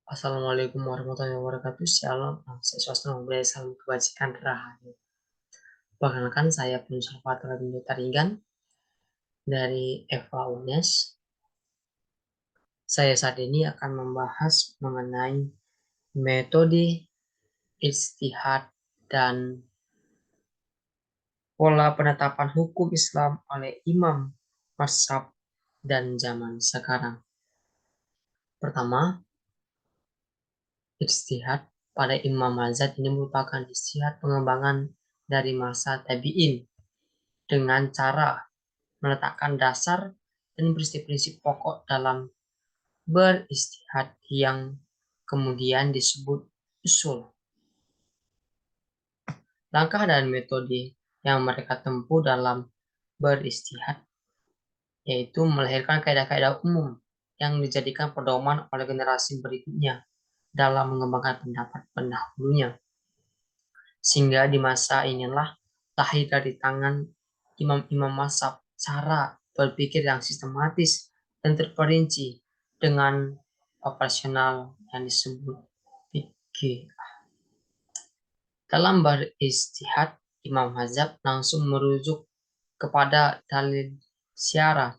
Assalamualaikum warahmatullahi wabarakatuh. Shalom, saya swasta budaya salam kebajikan rahayu. Perkenalkan saya Pun Salvatore Bindu Tarigan dari Eva UNES. Saya saat ini akan membahas mengenai metode ijtihad dan pola penetapan hukum Islam oleh imam mazhab dan zaman sekarang. Pertama, ijtihad pada imam mazhab ini merupakan ijtihad pengembangan dari masa tabi'in dengan cara meletakkan dasar dan prinsip-prinsip pokok dalam beristihad yang kemudian disebut usul. Langkah dan metode yang mereka tempuh dalam beristihad yaitu melahirkan kaidah-kaidah umum yang dijadikan pedoman oleh generasi berikutnya dalam mengembangkan pendapat pendahulunya. Sehingga di masa inilah lahir dari tangan imam-imam mazhab cara berpikir yang sistematis dan terperinci dengan operasional yang disebut fikih. Dalam beristihad, imam mazhab langsung merujuk kepada dalil syarah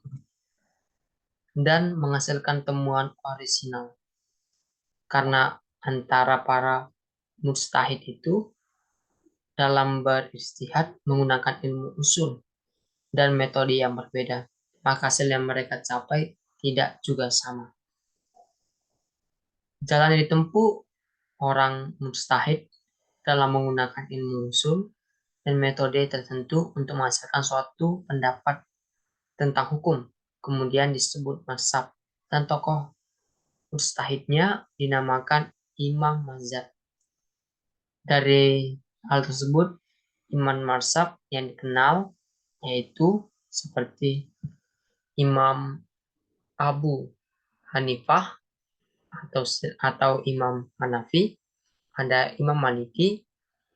dan menghasilkan temuan orisinal. Karena antara para mujtahid itu dalam beristihad menggunakan ilmu usul dan metode yang berbeda, maka hasil yang mereka capai tidak juga sama. Jalan yang ditempuh orang mujtahid dalam menggunakan ilmu usul dan metode tertentu untuk menghasilkan suatu pendapat tentang hukum, kemudian disebut mazhab, dan tokoh mujtahidnya dinamakan imam mazhab. Dari hal tersebut, imam mazhab yang dikenal yaitu seperti Imam Abu Hanifah atau Imam Hanafi, ada Imam Maliki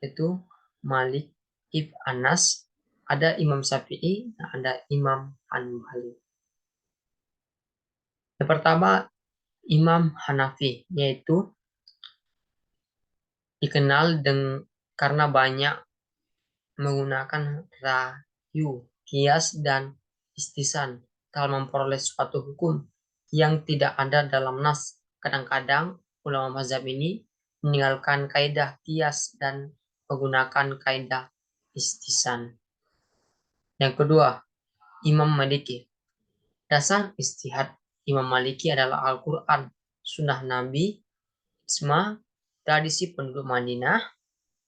yaitu Malik ibn Anas, ada Imam Syafi'i, ada Imam Hanbali. Yang pertama Imam Hanafi, yaitu dikenal karena banyak menggunakan rayu, kias, dan istisan dalam memperoleh suatu hukum yang tidak ada dalam nas. Kadang-kadang ulama mazhab ini meninggalkan kaidah kias dan menggunakan kaidah istisan. Yang kedua, Imam Maliki. Dasar istihad Imam Maliki adalah Al-Quran, Sunnah Nabi, Ijma, tradisi penduduk Madinah,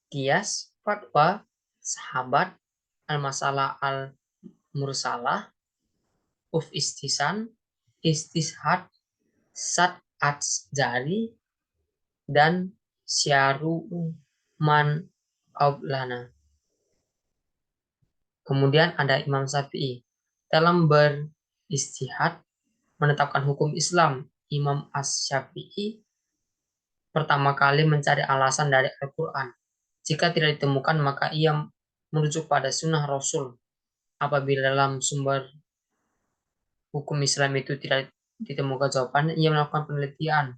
kias, fatwa, sahabat, al-masalah al-mursalah, istisan, istishad, sad jari, dan syaru man aulana. Kemudian ada Imam Syafi'i. Dalam beristihad menetapkan hukum Islam, Imam Asy-Syafi'i pertama kali mencari alasan dari Al-Quran. Jika tidak ditemukan, maka ia merujuk pada sunnah Rasul. Apabila dalam sumber hukum Islam itu tidak ditemukan jawaban, ia melakukan penelitian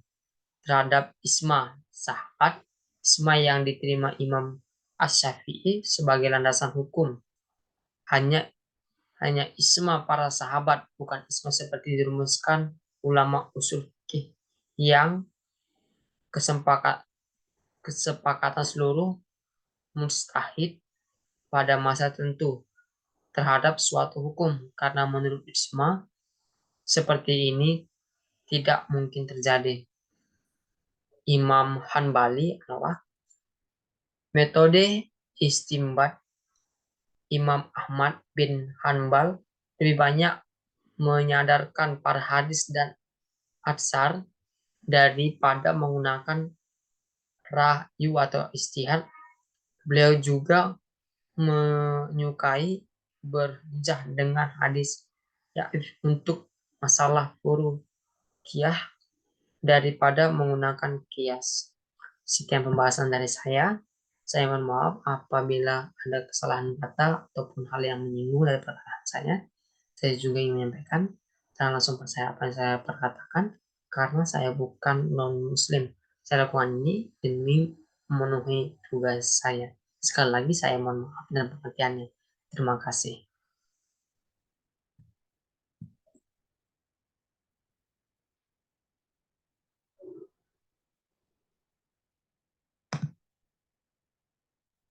terhadap isma sahat, isma yang diterima Imam Asy-Syafi'i sebagai landasan hukum. Hanya isma para sahabat, bukan isma seperti dirumuskan ulama usul fikih yang kesepakatan seluruh mujtahid pada masa tertentu terhadap suatu hukum, karena menurut isma seperti ini tidak mungkin terjadi. Imam Hanbali adalah metode istimbat. Imam Ahmad bin Hanbal lebih banyak menyadarkan para hadis dan atsar daripada menggunakan rahyu atau istihad. Beliau juga menyukai berhujjah dengan hadis yaif untuk masalah furu'iyah daripada menggunakan kias. Sekian pembahasan dari saya. Saya mohon maaf apabila ada kesalahan kata ataupun hal yang menyinggung dari perkataan saya. Saya juga ingin menyampaikan, jangan langsung percaya apa yang saya perkatakan, karena saya bukan non-muslim. Saya lakukan ini demi memenuhi tugas saya. Sekali lagi saya mohon maaf dan pengertiannya. Terima kasih.